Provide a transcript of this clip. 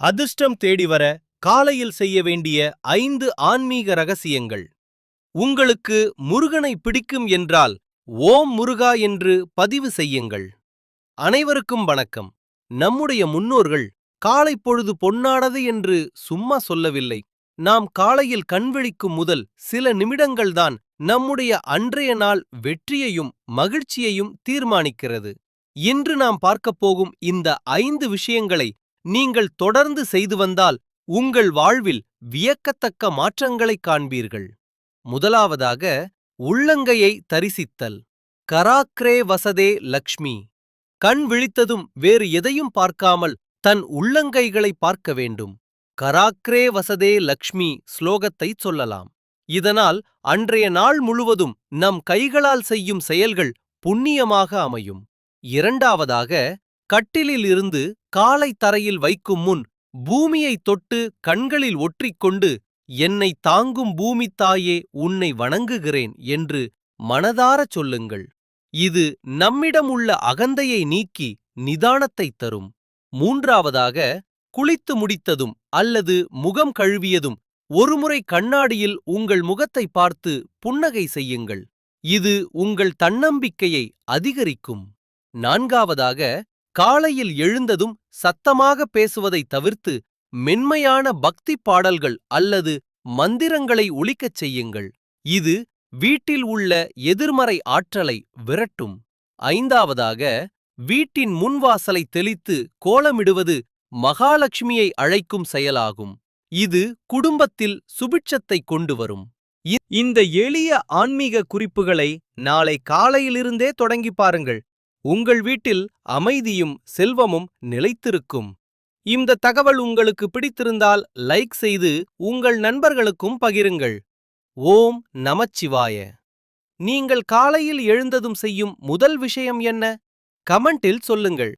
அதிர்ஷ்டம் தேடி வர காலையில் செய்ய வேண்டிய 5 ஆன்மீக ரகசியங்கள். உங்களுக்கு முருகனை பிடிக்கும் என்றால் ஓம் முருகா என்று பதிவு செய்யுங்கள். அனைவருக்கும் வணக்கம். நம்முடைய முன்னோர்கள் காலை பொழுது பொன்னானது என்று சும்மா சொல்லவில்லை. நாம் காலையில் கண்விழிக்கும் முதல் சில நிமிடங்கள்தான் நம்முடைய அன்றைய நாள் வெற்றியையும் மகிழ்ச்சியையும் தீர்மானிக்கிறது. இன்று நாம் பார்க்கப் போகும் இந்த 5 விஷயங்களை நீங்கள் தொடர்ந்து செய்து வந்தால் உங்கள் வாழ்வில் வியக்கத்தக்க மாற்றங்களைக் காண்பீர்கள். முதலாவதாக, உள்ளங்கையை தரிசித்தல். கராக்ரே வசதே லக்ஷ்மி. கண் விழித்ததும் வேறு எதையும் பார்க்காமல் தன் உள்ளங்கைகளை பார்க்க வேண்டும். கராக்ரே வசதே லக்ஷ்மி ஸ்லோகத்தை சொல்லலாம். இதனால் அன்றைய நாள் முழுவதும் நம் கைகளால் செய்யும் செயல்கள் புண்ணியமாக அமையும். இரண்டாவதாக, கட்டிலில் இருந்து காலை தரையில் வைக்கும் முன் பூமியை தொட்டு கண்களில் ஒற்றிக்கொண்டு, என்னை தாங்கும் பூமி தாயே உன்னை வணங்குகிறேன் என்று மனதாரச் சொல்லுங்கள். இது நம்மிடம் உள்ள அகந்தையை நீக்கி நிதானத்தை தரும். மூன்றாவதாக, குளித்து முடித்ததும் அல்லது முகம் கழுவியதும் ஒருமுறை கண்ணாடியில் உங்கள் முகத்தை பார்த்து புன்னகை செய்யுங்கள். இது உங்கள் தன்னம்பிக்கையை அதிகரிக்கும். நான்காவதாக, காலையில் எழுந்ததும் சத்தமாக பேசுவதை தவிர்த்து மென்மையான பக்தி பாடல்கள் அல்லது மந்திரங்களை ஒலிக்கச் செய்யுங்கள். இது வீட்டில் உள்ள எதிர்மறை ஆற்றலை விரட்டும். ஐந்தாவதாக, வீட்டின் முன்வாசலை தெளித்து கோலமிடுவது மகாலட்சுமியை அழைக்கும் செயலாகும். இது குடும்பத்தில் சுபிட்சத்தை கொண்டு வரும். இந்த எளிய ஆன்மீக குறிப்புகளை நாளை காலையிலிருந்தே தொடங்கி பாருங்கள். உங்கள் வீட்டில் அமைதியும் செல்வமும் நிலைத்திருக்கும். இந்த தகவல் உங்களுக்கு பிடித்திருந்தால் லைக் செய்து உங்கள் நண்பர்களுக்கும் பகிருங்கள். ஓம் நமச்சிவாய. நீங்கள் காலையில் எழுந்ததும் செய்யும் முதல் விஷயம் என்ன? கமெண்டில் சொல்லுங்கள்.